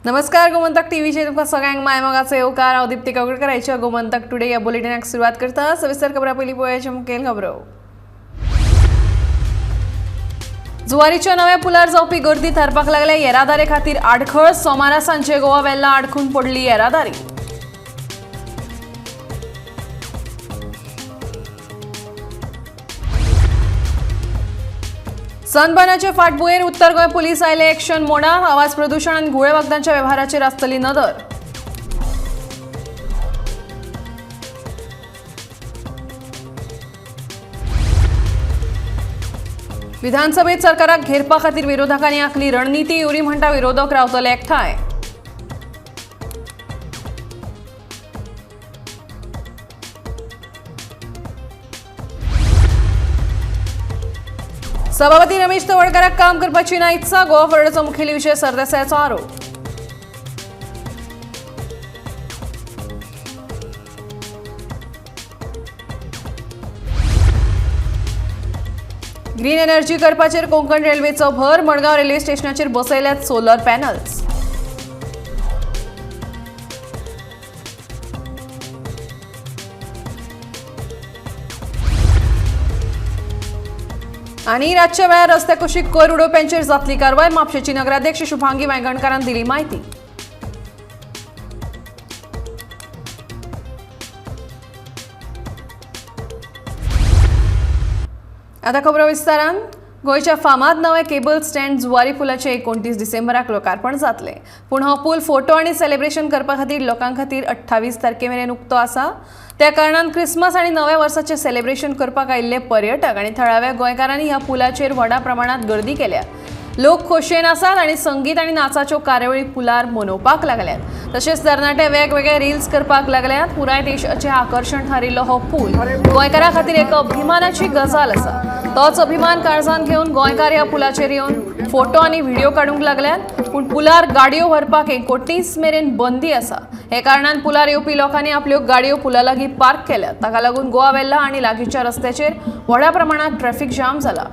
नमस्कार गोमंतक टीव्हीचे तुमकां सगळ्यांक मायमोगाचो येवकार। हांव दीप्ती कावळकराची गोमंतक टुडे ह्या बुलेटिनाक सुरवात करता। सविस्तर खबरां पयलीं पळोवया मुखेल खबरो। जुवारीच्या नव्या पुलार जावपी गर्दी थारपाक लागल्या। येरादारी खातीर आडखळ। सोमारा सांजे गोवा वेल्ला आडखून पडली येरादारी। सनबर्नाचे फाटभुंयेर उत्तर गोंय पुलीस आयले एक्शन मोडाक। आवाज प्रदूषण आनी घुळे वखदांच्या वेव्हाराचेर आसतली नदर। विधानसभेत सरकाराक घेरपा खातीर विरोधकांनी आंखली रणनीती। युरी म्हणटा विरोधक रावतले एकठांय। सभापती रमेश तवडकराक काम करपाची ना इत्सा। गोवा फॉरवर्डचो मुखेली विजय सरदेसायाचो आरोप। ग्रीन एनर्जी करपाचेर कोंकण रेल्वेचो भर। मडगांव रेल्वे स्टेशनाचेर बसयल्यात सोलर पॅनल्स। आणि रातच्या वेळार रस्ते कुशीक कोयर उडोवप्यांचेर जातली कारवाय। म्हापशेची नगराध्यक्ष शुभांगी वांयगणकारान दिली माहिती। आता खबरो विस्तारान। गोयच्या फामाद नवे केबल स्टँड जुवारी पुलाचे 29 डिसेंबराक लोकार्पण जातले। पूण हो पूल फोटो आणि सेलिब्रेशन करपा खातीर लोकां खातीर 28 तारखेमेरेन उक्तो आसा। त्या कारणान क्रिसमस आणि नव्या वर्साचे सेलिब्रेशन करपाक आयिल्ले पर्यटक आणि थळाव्या गोंयकारांनी ह्या पुलाचेर व्हडा प्रमाणात गर्दी केल्या। लोक खोशयेन आसात आणि संगीत आणि नाचाच्यो कार्यावळी पुलार मनोवपाक लागल्यात। तशेंच तरणाटे वेगवेगळे रील्स करपाक लागल्यात। पुराय देशाचे आकर्षण थारिल्लो हो पूल गोंयकारां खातीर एक अभिमानाची गजाल आसा। तोच अभिमान काळजान घेवन गोंयकार ह्या पुलाचेर येवन फोटो आणि व्हिडिओ काडूंक लागल्यात। पूण पुलार गाडयो व्हरपाक 29 मेरेन बंदी आसा। हे कारणान पुलार येवपी लोकांनी आपल्यो गाडयो पुला लागीं पार्क केल्यात। ताका लागून गोवा वेल्ला आणि लागींच्या रस्त्याचेर व्हड्या प्रमाणात ट्रॅफिक जाम जाला।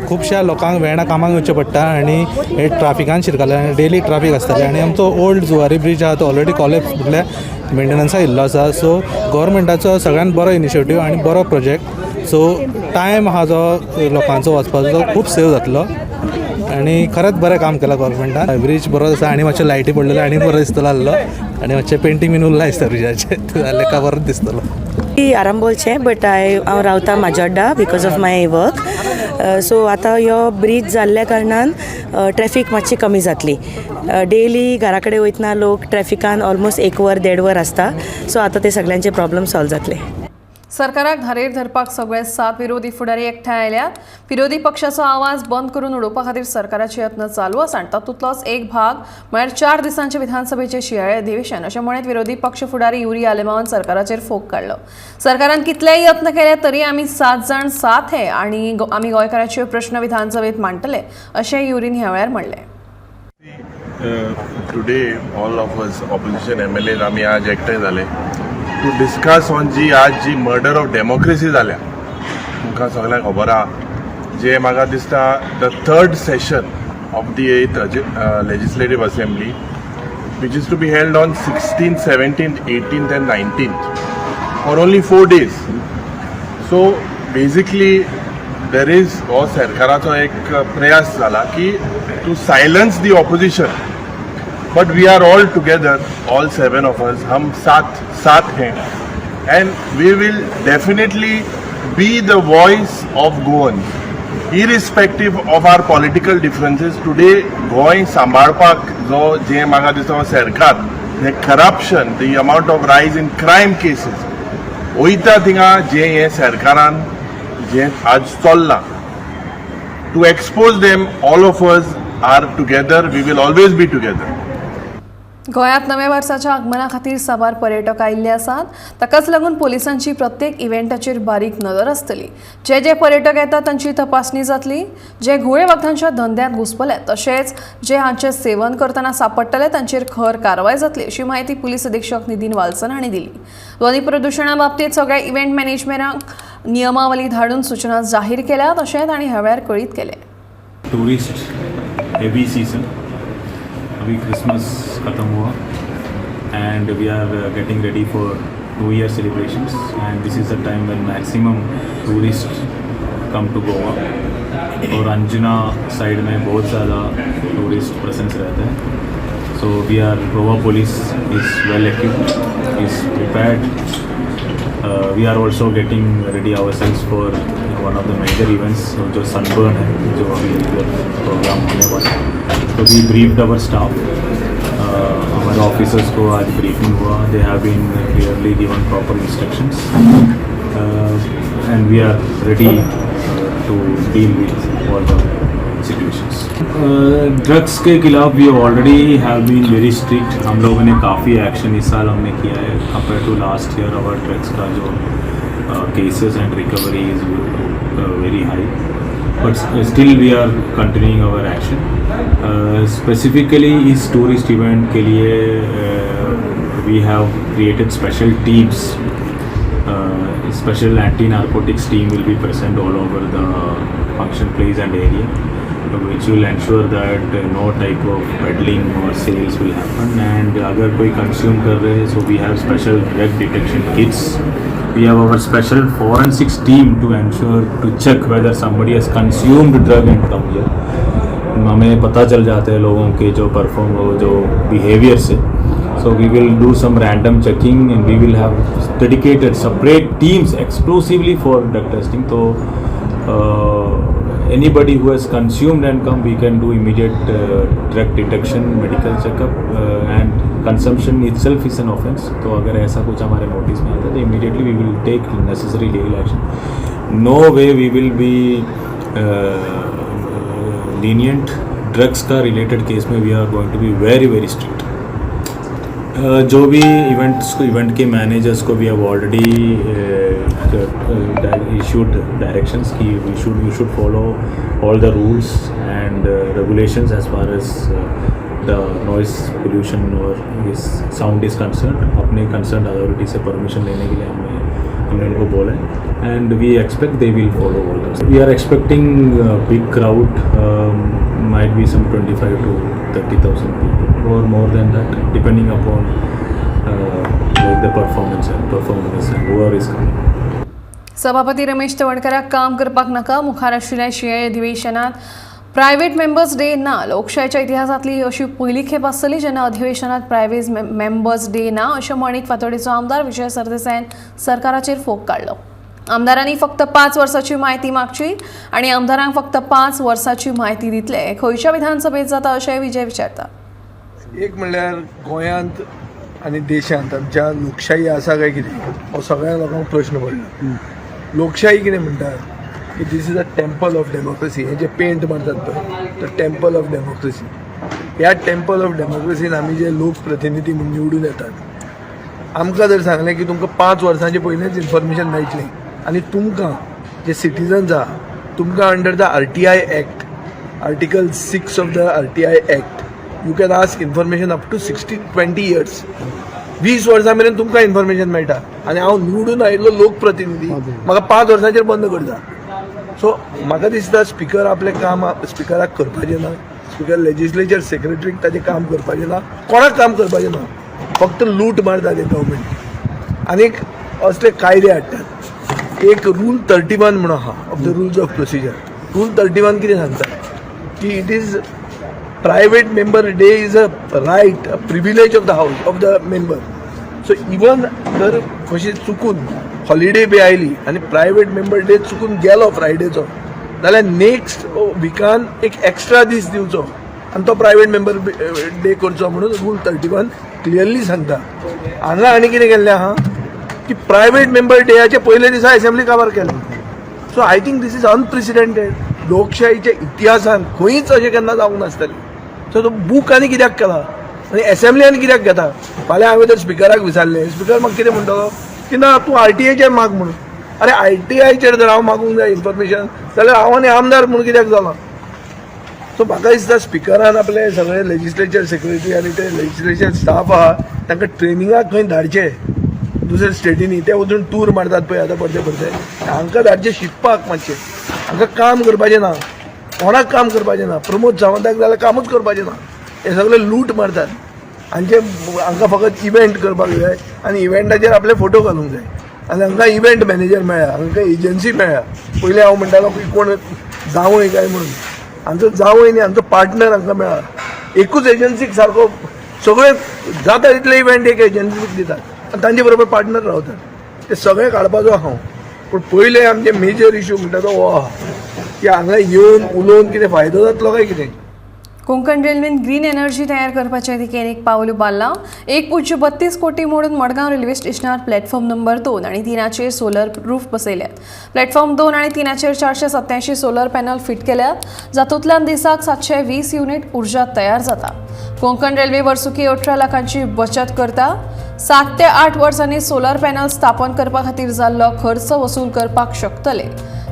खुबश्या लोकांक वेळा कामाक वचचें पडटा आनी हे ट्राफिकान शिरकले आनी डेली ट्राफीक आसतलें आनी आमचो ओल्ड जुवारी ब्रीज आहा तो ऑलरेडी कॉलेप्स म्हटल्यार मेंटेनन्सा येयल्लो आसा। सो गव्हर्मेंटाचो सगळ्यान बरो इनिशिएटीव आनी बरो प्रोजेक्ट। सो टायम आहा जो लोकांचो वचपाचो तो खूब सेव जातलो आनी खरेंच बरें काम केलां गव्हर्मेंटान। ब्रीज बरो आसा आनी मातशे लायटी पडलेले आनी बरो दिसतलो आहलो आनी मातशें पेंटींग बीन उरलां दिसता ब्रिजाचें जाल्यार का बरो दिसतलो। आरांबोलचे बट हांव रावता Majorda because of my work. So आतां ह्यो ब्रीज जाल्ल्या कारणान ट्रॅफीक मातशी कमी जातली। डेली घरा कडेन वयतना लोक ट्रॅफिकान ऑलमोस्ट 1 वर 1.5 वर आसता। सो आतां ते सगळ्यांचे प्रॉब्लेम सॉल्व जातले। सरकाराक धारेर धरपाक सगळे 7 विरोधी फुडारी एकठांय आयल्यात. विरोधी पक्षाचो आवाज बंद करून उडोवपा खातीर सरकाराचे यत्न चालू आसात. तातूंतलोच एक भाग म्हळ्यार 4 दिसांचे विधानसभेचे शियाळे अधिवेशन अशें म्हणत विरोधी पक्ष फुडारी युरी आलेमावन सरकाराचेर फोग काडलो. सरकारान कितलेय यत्न केले तरी आमी 7 जाण साथ हे आनी आमी गोंयकारांचे प्रश्न विधानसभेत मांडटले अशें युरीन ह्या वेळार म्हणलें. Today, all of us opposition MLAs आम्ही आज एकठांय झाले टू डिस्कस ऑन जी मर्डर ऑफ डेमोक्रेसी जाल्या. तुमकां सगळ्यांक खबर आहा जे म्हाका दिसता the 3rd session of the 8th legislative assembly which is to be held on 16th, 17th, 18th and 19th for only 4 days. So basically there is हो सरकाराचो एक प्रयास जाला की to silence the opposition, but we are all together, all 7 of us, हम साथ हैं, and we will definitely be the voice of Goans, irrespective of our political differences. Today Goa सांबाळपाक जो जे म्हाका दिसता सरकार the corruption, the amount of rise in crime cases वयता थिंगा जे हे सरकारान जे आज चल्लां to expose them, all of us are together, we will always be together. गोंयांत नव्या वर्साच्या आगमना खातीर साबार पर्यटक आयिल्ले आसात. ताकाच लागून पोलिसांची प्रत्येक इव्हेंटाचेर बारीक नदर आसतली. जे पर्यटक येतात तांची तपासणी जातली. जे घुळे वखदांच्या धंद्यांत घुसपले तशेंच जे हांचे सेवन करतना सांपडटले तांचेर खर कारवाय जातली अशी माहिती पुलीस अधीक्षक नितीन वाल्सन हांणी दिली. ध्वनी प्रदुशणा बाबतींत सगळ्या इव्हेंट मॅनेजमेंटांक नियमावली धाडून सूचना जाहीर केल्यात अशें तांणी ह्या वेळार कळीत केलें. टूरिस्ट हेवी सीजन अभी क्रिसमस ख़त्म हुआ and we are getting ready for new year celebrations and this is the time when maximum tourist come to Goa और अंजुना साइड में बहुत ज़्यादा टूरिस्ट प्रेजेंस रहता है. So we are Goa police is well equipped, is prepared. We are also getting ready ourselves for one of the major events जो Sunburn है जो अभी प्रोग्राम होने वाला है. तो वी ब्रीफ्ड अवर स्टाफ, हमारे ऑफिसर्स को आज ब्रीफिंग हुआ. They have been clearly given proper instructions and we are ready to deal with all the situations. Drugs के खिलाफ we already have bin very strict. हम लोगों ने काफ़ी एक्शन इस साल हमने किया है compare to last year. Our drugs का जो cases and recovery is very high, but still we are continuing our action. Specifically इस tourist event के लिए we have created special teams. Special anti-narcotics team will be present all over the function place and area, which will ensure that no type of peddling or sales will happen. And अगर कोई consume कर रहे हैं, so we have special drug detection kits. We have our special forensics team to ensure to check whether somebody has consumed drug and come here. हमें पता चल जाते हैं लोगों के जो परफॉर्म हो जो behaviour say. So we will do some random checking and we will have dedicated separate teams exclusively for drug testing. So anybody who has consumed and come, we can do immediate drug detection, medical checkup, and consumption itself is an offense. तो अगर ऐसा कुछ हमारे notice में आता है तो immediately we will take necessary legal action. No way we will be lenient. Drugs का related case में we are going to be very very strict. जो भी इवेंट के मैनेजर्स को भी हैव ऑलरेडी issued directions कि we should follow all the rules and regulations as far as the noise pollution or sound is concerned. अपने concerned authority से permission लेने के लिए हमने उनको बोला है and we expect they will follow all those. We are expecting a big crowd, might be some 25 to 30,000 people or more than that depending upon like the performance and whoever is coming. सभापती रमेश तवडकराक काम करपाक नाका. मुखार आशिल्ल्या शियाळी अधिवेशनात private members day ना. लोकशायेच्या इतिहासातली अशी पहिली खेप आसतली जेन्ना अधिवेशनात प्रायव्हेट मेंबर्स डे ना अशें म्हणीत फातोडेचो आमदार विजय सरदेसायन सरकाराचेर फोग काडलो. आमदारांनी फक्त 5 वर्सांची म्हायती मागची आनी आमदारांक फक्त 5 वर्सांची म्हायती दितले खंयच्या विधानसभेत जाता अशें विजय विचारता. एक म्हणल्यार गोंयांत आनी देशांत आमच्या लोकशाही आसा काय कितें हो सगळ्या लोकांक प्रश्न पडला. लोकशाही कितें म्हणटात की this is a temple of democracy. हे जे पेंट मारतात पळय तो टेम्पल ऑफ डेमोक्रेसी. ह्या टेम्पल ऑफ डेमोक्रेसीन आमी जे लोकप्रतिनिधी म्हूण निवडून येतात आमकां जर सांगलें की तुमकां 5 वर्सांचे पयलेंच इन्फॉर्मेशन मेळटलें आनी तुमकां जे सिटिजन्स आहा तुमकां under the RTI act article 6 of the RTI act you can ask information up to 20 years. 20 वर्सां मेरेन तुमकां इन्फॉर्मेशन मेळटा आनी हांव निवडून आयिल्लो लोकप्रतिनिधी म्हाका 5 वर्सांचेर बंद करता. सो म्हाका दिसता स्पिकर आपलें काम स्पिकराक करपाचें ना. स्पिकर लेजिस्लेचर सेक्रेटरीक ताजें काम करपाचें ना. कोणाक काम करपाचें ना. फक्त लूट मारता ते गव्हर्मेंट आनीक असले कायदे हाडटात. एक रूल 31 म्हणून आहा of the rules of procedure. Rule 31 कितें सांगता की it is private member day is a right a privilege of the house of the member. So even जर कशी चुकून हॉलिडे बी आयली आनी प्रायवेट मेंबर डे चुकून गेलो फ्रायडेचो जाल्यार नेक्स्ट विकान एक एक्स्ट्रा दीस दिवचो आनी तो प्रायवेट मेंबर डे करचो म्हणून रूल 31 क्लियरली सांगता. हांगा आनी कितें केल्लें आहा की प्रायवेट मेंबर डेयाचे पयले दिसा असेंब्ली काबार केलें. So I think this is unprecedented. लोकशाहीच्या इतिहासान खंयच अशें केन्ना जावंक नासतलें. सो तो बूक आनी कित्याक केला आनी असेंब्ली आनी कित्याक घेता. फाल्यां हांवें जर स्पिकराक विचारलें स्पिकर म्हाका कितें म्हणटलो की ना तूं RTIचेर माग म्हणून. अरे RTIचेर जर हांव मागूंक जाय इन्फॉर्मेशन जाल्यार हांव आनी आमदार म्हणून कित्याक जाला. सो म्हाका दिसता स्पिकरान आपले सगळे लेजिस्लेचर सेक्रेटरी आनी ते लेजिस्लेचर स्टाफ आहा तांकां ट्रेनिंगाक खंय धाडचे दुसऱ्या स्टेटींनी. ते वचून टूर मारतात पळय आतां परते परते हांकां धाडचे शिकपाक. मातशें हांकां काम करपाचें ना. कोणाक काम करपाचें ना. प्रमोद सावंताक जाल्यार कामूच करपाचें ना. हे सगळे लूट मारतात आनी जे हांकां फकत इव्हेंट करपाक जाय आनी इव्हेंटाचेर आपले फोटो घालूंक जाय आनी हांकां इव्हेंट मॅनेजर मेळ्ळा हांकां एजन्सी मेळ्ळा. पयलीं हांव म्हणटालो की कोण जावंय काय म्हणून. हांचो जावंय न्ही हांचो पार्टनर हांकां मेळ्ळा. एकूच एजन्सीक सारको सगळे जाता तितले इव्हेंट एक एजन्सीक दितात आनी तांचे बरोबर पार्टनर रावतात. ते सगळे काडपाचो हांव. पूण पयले आमचे मेजर इश्यू म्हणटा तो हो आहा की हांगा येवन उलोवन कितें फायदो जातलो काय कितें. कोंकण रेल्वेन ग्रीन एनर्जी तयार करपाचे दिकेन एक पावल उबारलां. 1.32 कोटी मोडून मडगांव रेल्वे स्टेशनार प्लॅटफॉर्म नंबर 2 आनी 3 सोलर रूफ बसयल्यात. प्लॅटफॉर्म 2 आनी 3 487 सोलर पॅनल फिट केल्यात. जातूंतल्यान दिसाक 720 युनिट उर्जा तयार जाता. कोंकण रेल्वे वर्सुकी 18 लाखांची बचत करता. 7 ते 8 वर्सांनी सोलर पॅनल स्थापन करपा खातीर जाल्लो खर्च वसूल करपाक शकतले.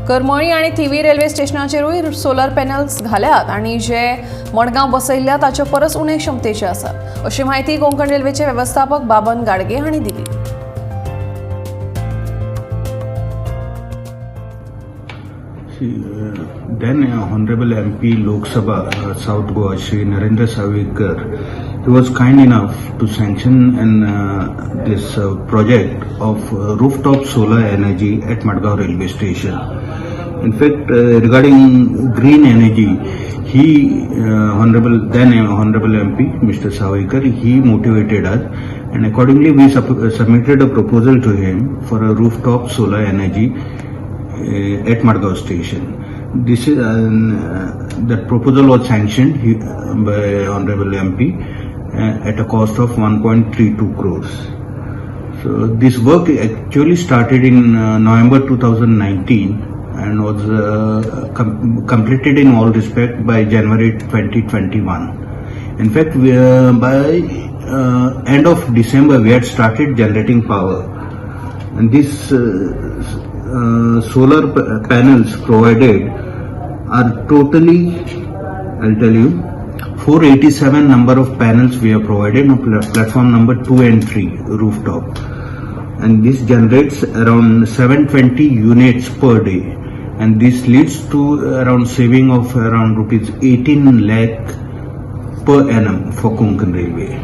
करमळी आनी थिवी रेल्वे स्टेशनाचेरूय सोलर पॅनल्स घाल्यात आनी जे मडगांव बसयल्ल्या ताचे परस उणे क्षमतेचे आसात अशी माहिती कोंकण रेल्वेचे वेवस्थापक बाबन गाडगे हांणी दिली. Then Honorable MP Lok Sabha South Goa Shri Narendra Savikar, he was kind enough to sanction this project of rooftop solar energy at Madgaon railway station. In fact, regarding green energy, he Honorable MP Mr. Savikar, he motivated us, and accordingly we submitted a proposal to him for a rooftop solar energy at Madgaon station. This is that proposal was sanctioned by Honorable MP at a cost of 1.32 crores. So this work actually started in November 2019 and was completed in all respect by January 2021. In fact, by end of December we had started generating power, and this solar panels provided are totally, I'll tell you, 487 number of panels we have provided on platform number 2 and 3 rooftop, and this generates around 720 units per day, and this leads to around saving of around rupees 18 lakh per annum for Konkan Railway.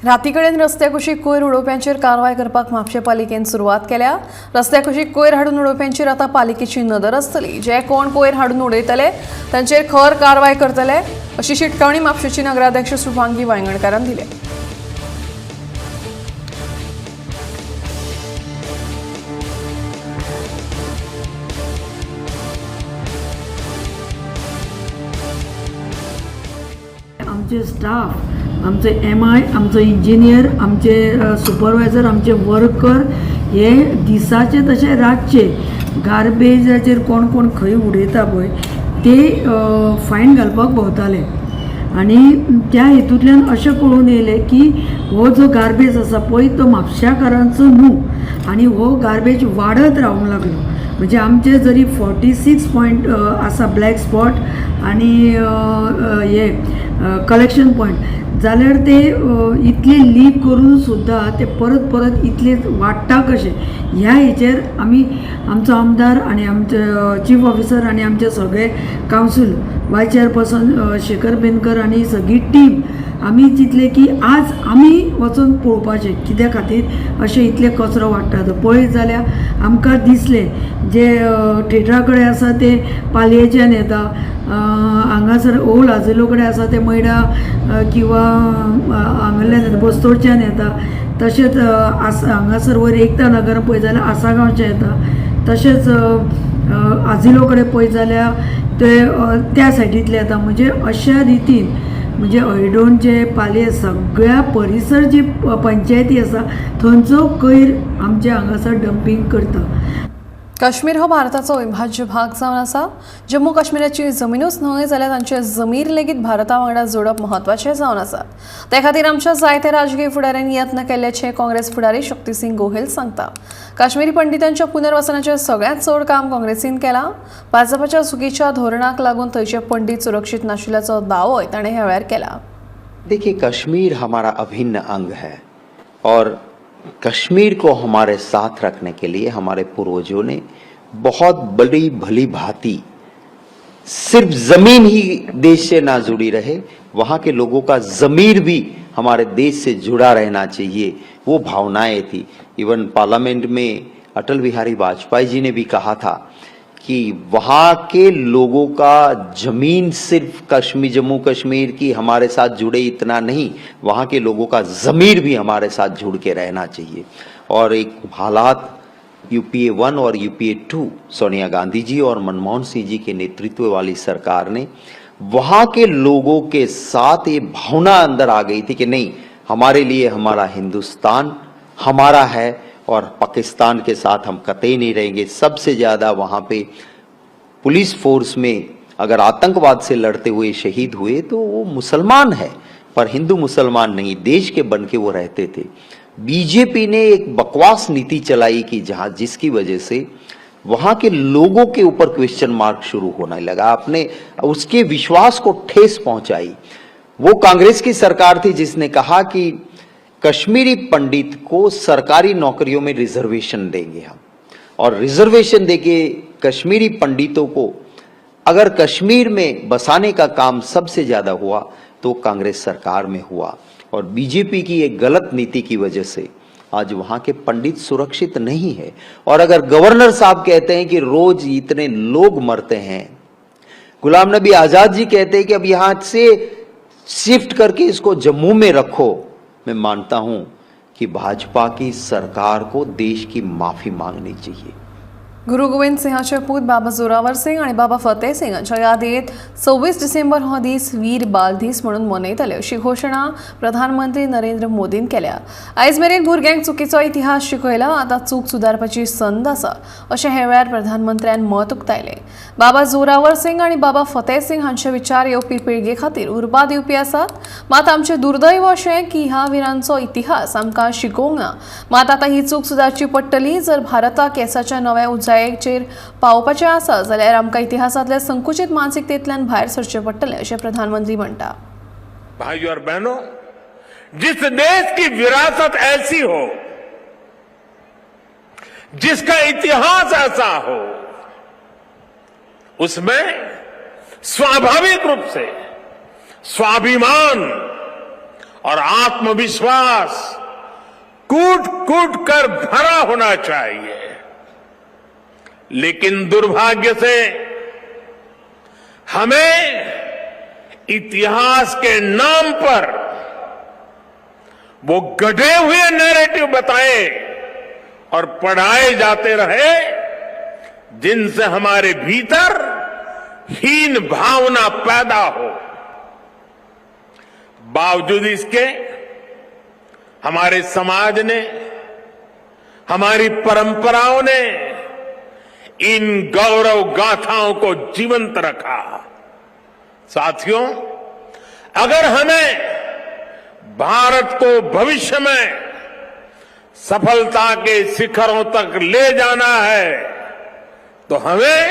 रातीकडेन रस्त्या कुशीक कोयर उडोवप्यांचेर कारवाय करपाक म्हापशें सुरवात केल्या. रस्त्या कुशीक कोयर हाडून उडोवप्यांचेर आतां पालिकेची नदर आसतली. जे कोण कोयर हाडून उडयतले तांचेर खर कारवाय करतले अशी शिटकावणी म्हापशेची नगराध्यक्ष शुभांगी वांयगणकारान दिली. आमचे स्टाफ आमचे MI, आमचो इंजिनियर, आमचे सुपरवायझर, आमचे वर्कर हे दिसाचे तशे रातचे गार्बेजाचेर कोण कोण खंय उडयता पळय ते फायन घालपाक भोंवताले आनी त्या हेतूंतल्यान अशें कळून येयलें की हो जो गार्बेज आसा पळय तो म्हापशाकारांचो न्हू आनी हो गार्बेज वाडत रावंक लागलो. म्हणजे आमचे जरी 46 पॉयंट आसा ब्लॅक स्पॉट आनी हे कलेक्शन पॉयंट जाल्यार ते इतले लीक करून सुद्दां ते परत परत इतले वाडटा कशे ह्या हेचेर आमी आमचो आमदार आनी आमचे चीफ ऑफिसर आनी आमचे सगळे कावन्सील वायस चेअरपर्सन शेखर बेनकर आनी सगळी टीम आमी चिंतले की आज आमी वचून पळोवपाचें कित्या खातीर अशें इतले कचरो वाडटा तो पळयत जाल्यार आमकां दिसलें जे थिएटरा कडेन आसा ते पालयेच्यान येता हांगासर ओल्ड आजिलो कडेन आसा ते मैडा किंवा हांगाल्यान येता बस्तोडच्यान येता तशेंच हांगासर वयर एकता नगर पळयत जाल्यार आसागांवचे येता तशेंच आजिलो कडेन पळयत जाल्यार ते त्या सायडींतले येता म्हणजे अशा रितीन म्हणजे हळडोणचे पालये सगळ्या परिसर जी पंचायती आसा थंयचो कोयर आमच्या हांगासर डंपिंग करता. काश्मीर हो भारताचो अविभाज्य भाग जावन आसा. जम्मू काश्मीराची जमीनूच न्हय जाल्यार तांचे जमीर लेगीत भारता वांगडा जोडप म्हत्वाचें जावन आसा. ते खातीर आमच्या जायत्या राजकीय फुडाऱ्यांनी यत्न केल्ल्याचें काँग्रेस फुडारी शक्तीसिंग गोहेल सांगता. काश्मीरी पंडितांच्या पुनर्वसनाचें सगळ्यांत चड काम काँग्रेसीन केलां. भाजपाच्या चुकीच्या धोरणाक लागून थंयचे पंडित सुरक्षीत नाशिल्ल्याचो दावोय ताणें ह्या वेळार केला. देखिए, कश्मीर हमारा अभिन्न अंग है और कश्मीर को हमारे साथ रखने के लिए हमारे पूर्वजों ने बहुत बड़ी भली भांति सिर्फ जमीन ही देश से ना जुड़ी रहे, वहाँ के लोगों का जमीर भी हमारे देश से जुड़ा रहना चाहिए, वो भावनाएं थी. इवन पार्लियामेंट में अटल बिहारी वाजपेयी जी ने भी कहा था कि वहाँ के लोगों का जमीन सिर्फ जम्मू कश्मीर की हमारे साथ जुड़े इतना नहीं, वहाँ के लोगों का ज़मीर भी हमारे साथ जुड़ के रहना चाहिए. और एक हालात UPA 1 और UPA 2 सोनिया गांधी जी और मनमोहन सिंह जी के नेतृत्व वाली सरकार ने वहाँ के लोगों के साथ ये भावना अंदर आ गई थी कि नहीं, हमारे लिए हमारा हिंदुस्तान हमारा है और पाकिस्तान के साथ हम कतई नहीं रहेंगे. सबसे ज़्यादा वहाँ पे पुलिस फोर्स में अगर आतंकवाद से लड़ते हुए शहीद हुए तो वो मुसलमान है, पर हिंदू मुसलमान नहीं, देश के बन के वो रहते थे. बीजेपी ने एक बकवास नीति चलाई कि जहाँ जिसकी वजह से वहाँ के लोगों के ऊपर क्वेश्चन मार्क शुरू होने लगा, आपने उसके विश्वास को ठेस पहुंचाई. वो कांग्रेस की सरकार थी जिसने कहा कि कश्मीरी पंडित को सरकारी नौकरियों में रिजर्वेशन देंगे हम, और रिजर्वेशन देके कश्मीरी पंडितों को अगर कश्मीर में बसाने का काम सबसे ज्यादा हुआ तो कांग्रेस सरकार में हुआ. और बीजेपी की एक गलत नीति की वजह से आज वहां के पंडित सुरक्षित नहीं है. और अगर गवर्नर साहब कहते हैं कि रोज इतने लोग मरते हैं, गुलाम नबी आजाद जी कहते हैं कि अब यहां से शिफ्ट करके इसको जम्मू में रखो, मैं मानता हूं कि भाजपा की सरकार को देश की माफी मांगनी चाहिए. गुरु गोविंद सिंहाचे पूत बाबा जोरावर सिंग आणि बाबा फतेह सिंग हांच्या यादीत 26 डिसेंबर हो दीस वीर बाल दीस म्हणून मनयतले अशी घोषणा प्रधानमंत्री नरेंद्र मोदीन केल्या. आयज मेरेन भुरग्यांक चुकीचो इतिहास शिकयला, आता चूक सुदारपाची संद आसा अशें हे वेळार प्रधानमंत्र्यान मत उक्तायलें. बाबा जोरावर सिंग आणि बाबा फतेह सिंग हांचे विचार येवपी पिळगे खातीर उर्बा दिवपी आसात. मात आमचें दुर्दैव अशें की ह्या विरांचो इतिहास आमकां शिकोवंक ना. मात आतां ही चूक सुदारची पडटली. जर भारताक केसाच्या नव्या उंचायेचेर पावपाचें आसा जाल्यार आमकां इतिहासांतल्या संकुचित मानसिकतेंतल्यान भायर सरचें पडटलें अशें प्रधानमंत्री म्हणटा. भाइयों और बहनों, जिस देश की विरासत ऐसी हो, जिसका इतिहास ऐसा हो, उसमें स्वाभाविक रूप से स्वाभिमान और आत्मविश्वास कूट कूट कर भरा होना चाहिए. लेकिन दुर्भाग्य से हमें इतिहास के नाम पर वो गढ़े हुए नैरेटिव बताए और पढ़ाए जाते रहे, जिनसे हमारे भीतर हीन भावना पैदा हो. बावजूद इसके हमारे समाज ने, हमारी परंपराओं ने इन गौरव गाथाओं को जीवंत रखा। साथियों, अगर हमें भारत को भविष्य में सफलता के शिखरों तक ले जाना है तो हमें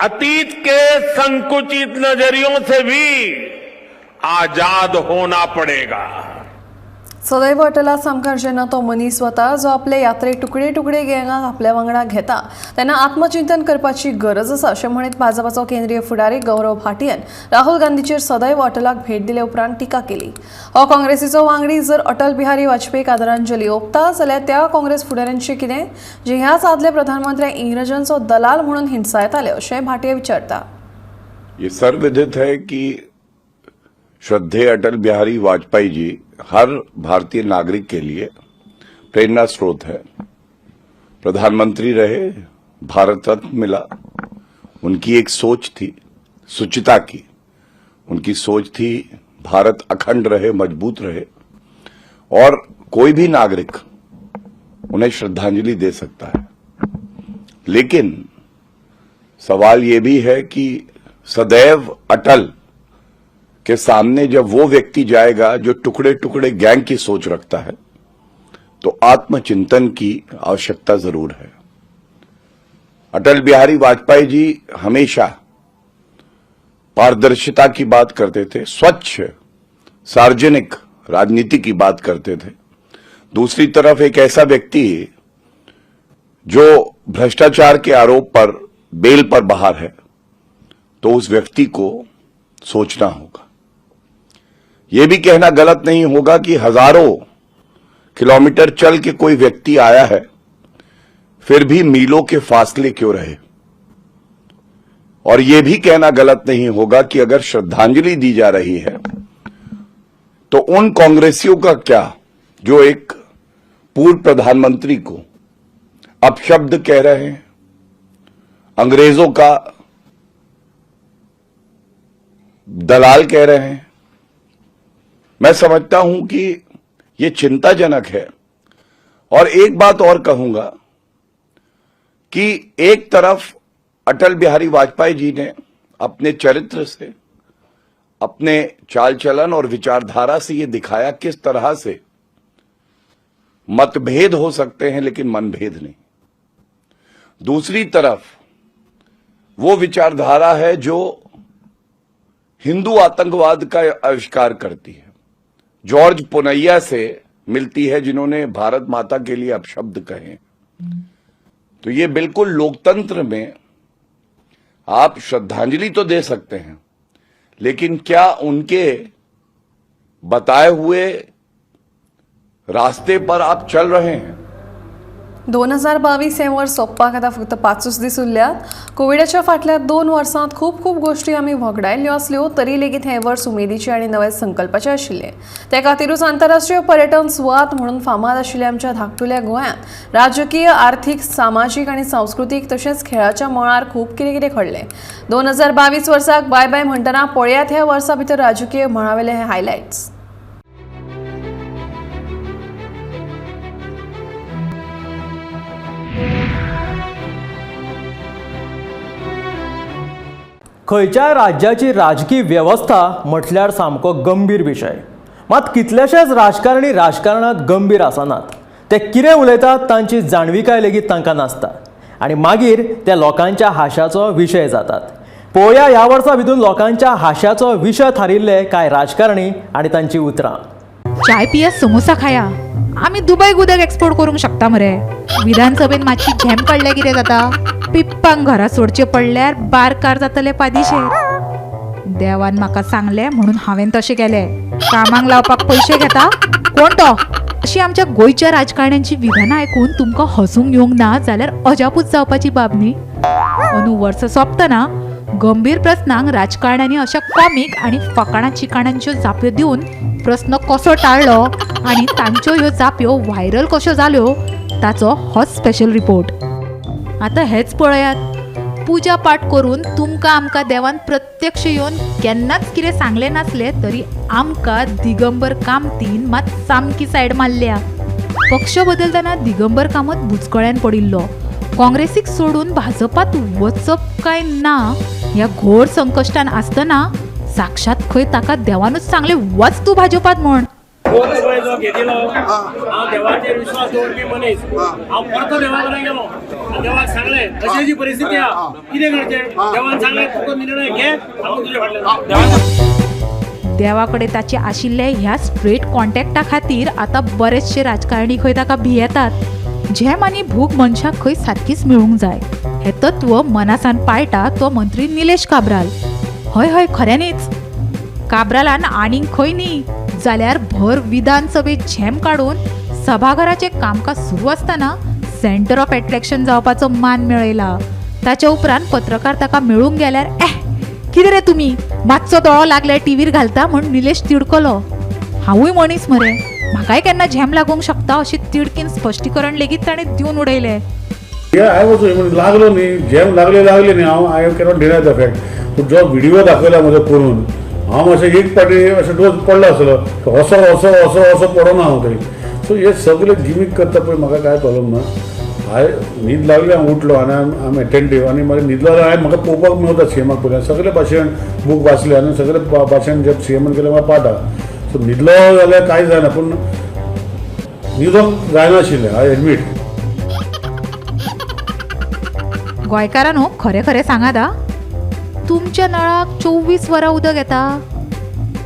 अतीत के संकुचित नजरियों से भी आजाद होना पड़ेगा। सदैव अटला सामकार जेन्ना तो मनीस वता जो आपले यात्रेक तुकडे तुकडे गँगाक आपल्या वांगडा घेता तेन्ना आत्मचिंतन करपाची गरज आसा अशें म्हणीत भाजपाचो केंद्रीय फुडारी गौरव भाटियान राहुल गांधीचेर सदैव अटलाक भेट दिले उपरांत टिका केली। हो काँग्रेसीचो वांगडी जर अटल बिहारी वाजपेयीक आदरांजली ओंपता जाल्यार त्या काँग्रेस फुडाऱ्यांचें कितें जे ह्याच आदले प्रधानमंत्र्याक इंग्रजांचो दलाल म्हणून हिंसायताले अशें भाटिया विचारता। ये सर्वविदित है कि श्रद्धेय अटल बिहारी वाजपेयी जी हर भारतीय नागरिक के लिए प्रेरणा स्रोत है। प्रधानमंत्री रहे, भारत रत्न मिला, उनकी एक सोच थी सुचिता की, उनकी सोच थी भारत अखंड रहे, मजबूत रहे और कोई भी नागरिक उन्हें श्रद्धांजलि दे सकता है। लेकिन सवाल ये भी है कि सदैव अटल के सामने जब वो व्यक्ति जाएगा जो टुकड़े टुकड़े गैंग की सोच रखता है तो आत्मचिंतन की आवश्यकता जरूर है। अटल बिहारी वाजपेयी जी हमेशा पारदर्शिता की बात करते थे, स्वच्छ सार्वजनिक राजनीति की बात करते थे। दूसरी तरफ एक ऐसा व्यक्ति जो भ्रष्टाचार के आरोप पर बेल पर बाहर है तो उस व्यक्ति को सोचना होगा। यह भी कहना गलत नहीं होगा कि हजारों किलोमीटर चल के कोई व्यक्ति आया है, फिर भी मीलों के फासले क्यों रहे। और यह भी कहना गलत नहीं होगा कि अगर श्रद्धांजलि दी जा रही है तो उन कांग्रेसियों का क्या जो एक पूर्व प्रधानमंत्री को अपशब्द कह रहे हैं, अंग्रेजों का दलाल कह रहे हैं। मैं समझता हूं कि यह चिंताजनक है। और एक बात और कहूंगा कि एक तरफ अटल बिहारी वाजपेयी जी ने अपने चरित्र से, अपने चाल चलन और विचारधारा से यह दिखाया किस तरह से मतभेद हो सकते हैं लेकिन मनभेद नहीं। दूसरी तरफ वो विचारधारा है जो हिंदू आतंकवाद का आविष्कार करती है, जॉर्ज पुनैया से मिलती है जिन्होंने भारत माता के लिए अपशब्द कहे। तो ये बिल्कुल लोकतंत्र में आप श्रद्धांजलि तो दे सकते हैं लेकिन क्या उनके बताए हुए रास्ते पर आप चल रहे हैं? 2022 हे वर्स सोंपपाक आतां फक्त 5 दीस उरल्यात। कोविडाच्या फाटल्या 2 वर्सांत खूब गोश्टी आमी वगडायल्ल्यो आसल्यो तरी लेगीत हे वर्स उमेदीचे आनी नवे संकल्पाचे आशिल्ले। ते खातीरूच आंतरराष्ट्रीय पर्यटन सुवात म्हणून फामाद आशिल्ल्या आमच्या धाकटुल्या गोंयांत राजकीय, आर्थीक, सामाजीक आनी सांस्कृतीक तशेंच खेळाच्या मळार खूब कितें घडलें। 2022 वर्साक बाय बाय म्हणटना पळयात ह्या वर्सा भितर राजकीय मळावेले हे हायलायट्स। खंयच्याय राज्याची राजकीय वेवस्था म्हटल्यार सामको गंभीर विशय। मात कितलेशेच राजकारणी राजकारणांत गंभीर आसनात। ते कितें उलयतात तांची जाणविकाय लेगीत तांकां नासता आनी मागीर ते लोकांच्या हास्याचो विशय जातात। पळोवया ह्या वर्सा भितर लोकांच्या हास्याचो विशय थारिल्ले कांय राजकारणी आनी तांची उतरां। चाय पिया, समोसा खाया, आमी दुबय उदक एक्सपोर्ट करूंक शकता मरे। विधानसभेत मातशी घेम काडल्यार कितें जाता? पिप्पांक घरा सोडचे पडल्यार बारकार जातले पादेशेर। देवान म्हाका सांगले म्हणून हांवें तशें केलें। कामाक लावपाक पयशे घेता कोण तो? अशी आमच्या गोंयच्या राजकारण्यांची विधानां आयकून तुमकां हसूंक येवंक ना जाल्यार अजापूच जावपाची बाब न्ही। अंदू वर्स सोंपतना गंभीर प्रस्नांक राजकारण्यांनी अशा कॉमीक आनी फकाणां चिकाणांच्यो जाप्यो दिवन प्रस्न कसो टाळ्ळो आनी तांच्यो ह्यो जाप्यो व्हायरल कश्यो जाल्यो ताचो हो स्पेशल रिपोर्ट। आतां हेच पळयात, पुजा पाठ करून तुमकां आमकां देवान प्रत्यक्ष येवन केन्नाच कितें सांगलें नासलें तरी आमकां दिगंबर कामतीन मात सामकी सायड मारल्या. पक्ष बदलतना दिगंबर कामत बुचकळ्यान पडिल्लो. काँग्रेसीक सोडून भाजपात वचप काय ना ह्या घोर संकश्टान आसतना साक्षात खंय ताका देवानूच सांगलें वच तूं भाजपात म्हण. जो घेतिलो हांव देवाचेर विश्वास दवरपी मनीस हांव परतो देवा कडेन गेलो आनी देवाक सांगलें अशी अशी परिस्थिती आहा कितें करचें. देवान सांगलें तुका निर्णय घे हांव तुजे फाटल्यान. देवा कडेन ताचे आशिल्ले ह्या स्ट्रेट कॉन्टॅक्टा खातीर आतां बरेचशे राजकारणी खंय ताका भियेतात. झेम आनी भूक मनशाक खंय सारकीच मेळूंक जाय हें तत्व मनासान पाळटा तो मंत्री निलेश काब्राल. हय हय खऱ्यांनीच काब्रालान आनीक खंय न्ही जाल्यार भर विधानसभेत झेम काडून सभाघराचें कामकाज सुरू आसतना सेंटर ऑफ एट्रॅक्शन जावपाचो मान मेळयला. ताच्या उपरांत पत्रकार ताका मेळूंक गेल्यार कितें रे तुमी मातसो दोळो लागल्यार टीव्हीर घालता म्हूण निलेश तिडकलो. हांवूय मनीस मरे म्हाकाय केन्ना झेम लागूंक शकता अशी तिडकीन स्पश्टीकरण लेगीत ताणें दिवन उडयलें. लागलो न्ही झेम लागले न्ही हांव I cannot deny the fact जो व्हिडिओ दाखयला म्हजो करून हांव मातशें एक पाटी अशें डोस पडलो आसलो असो असो असो असो पडोना हांव थंय. सो हे सगळे गिमीक करता पळय म्हाका कांय प्रॉब्लम ना. हांवें न्हीद लागली हांव उठलो आनी आय एटेंटीव आनी म्हाका न्हीद लागली हांवें म्हाका पळोवपाक मेळटा सीएमाक पयलें सगळे भाशण बूक वाचले आनी सगळे भाशण जे सीएमान केलें म्हाका पाठ आहा. सो न्हिदलो जाल्यार कांय जायना पूण न्हिदोंक जायनाशिल्लें आय एडमीट. गोंयकारांनो खरें खरें सांगात आ तुमच्या नळाक 24 वरां उदक येता.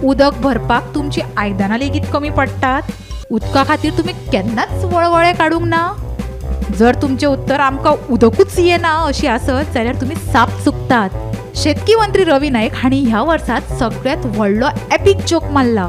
उदक भरपाक तुमची आयदनां लेगीत कमी पडटात. उदका खातीर तुमी केन्नाच वळवळे काडूंक ना. जर तुमचें उत्तर आमकां उदकूच येना अशी आसत जाल्यार तुमी साप चुकतात. शेतकी मंत्री रवी नाईक हांणी ह्या वर्सात सगळ्यात व्हडलो एपिक जोक मारला.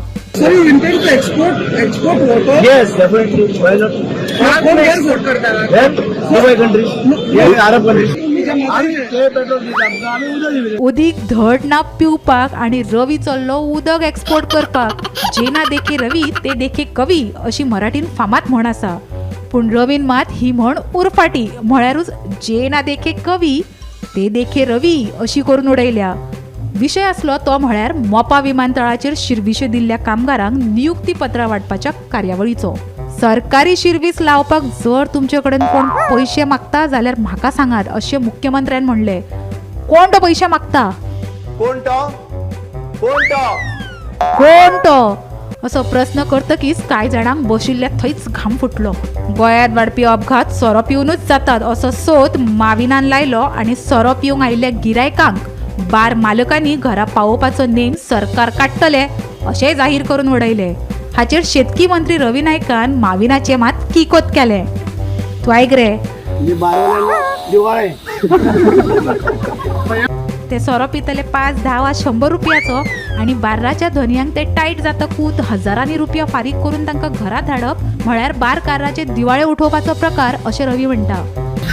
उदीक धड ना पिवपाक आनी रवी चल्लो उदक एक्सपोर्ट करपाक. जे ना देखे रवी ते देखे कवी अशी मराठीन फामाद म्हण आसा. पूण रवीन मात ही म्हण उरफाटी म्हळ्यारूच जे ना देखे कवी ते देखे रवी अशी करून उडयल्या. विशय आसलो तो म्हळ्यार मोपा विमानतळाचेर शिरविशे दिल्ल्या कामगारांक नियुक्ती पत्रां वांटपाच्या कार्यावळीचो. सरकारी शिरवीस लावपाक जर तुमचे कडेन कोण पयशे मागता जाल्यार म्हाका सांगात अशें मुख्यमंत्र्यान म्हणलें. कोण तो पयशे मागता कोण तो असो प्रश्न करतकीच कांय जाणांक बशिल्ल्या थंयच घाम फुटलो. गोंयांत वाडपी अपघात सोरो पिवनूच जातात असो सोद माविनान लायलो आनी सोरो पिवंक आयिल्ल्या गिरायकांक बार मालकांनी घरा पावोवपाचो नेम सरकार काडटले अशें जाहीर करून उडयले. हाचेर शेतकी मंत्री रवी नायकान माविनाचे मात किकोत केले. तूं आयक रे ते सोरो पितले 5, 10 वा 100 रुपयाचो आनी बार्राच्या धनयांक ते टायट जातकूत हजारांनी रुपया फारीक करून तांकां घरा धाडप म्हळ्यार बारकाराचे दिवाळे उठोवपाचो प्रकार अशें रवी म्हणटा.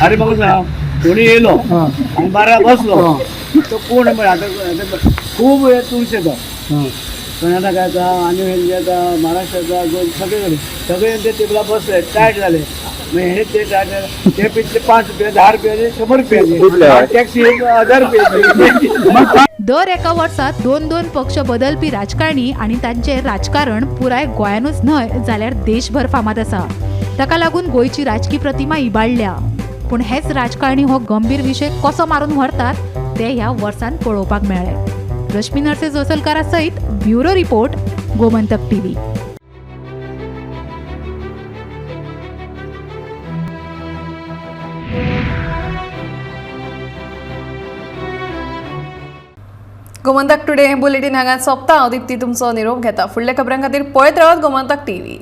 अरे बघा कोणी येलो आणि बारा बसलो तो कोण खूप वेळ तुळशीचा कर्नाटकाचा आंध्रप्रदेशाचा महाराष्ट्राचा सगळे ते टेबला बसले टायट झाले. हे ते टायट ते पिछले 5 रुपये 10 रुपये 100 रुपये टॅक्सी 1000 रुपये. दर एका वर्सात 2-2 पक्ष बदलपी राजकारणी आणि तांचे राजकारण पुराय गोंयानूच न्हय जाल्यार देशभर फामाद आसा. ताका लागून गोंयची राजकी प्रतिमा इबाडल्या. पूण हेच राजकारणी हो गंभीर विशय कसो मारून व्हरतात ते ह्या वर्सान पळोवपाक मेळ्ळें. रश्मी नरसे जोसलकारा सयत bureau report Gomantak TV. Gomantak today bulletin हांगा सोंपता. हांव दिप्ती तुमचो निरोप घेता. फुडल्या खबरां खातीर पळयत रावत गोमंतक टीव्ही.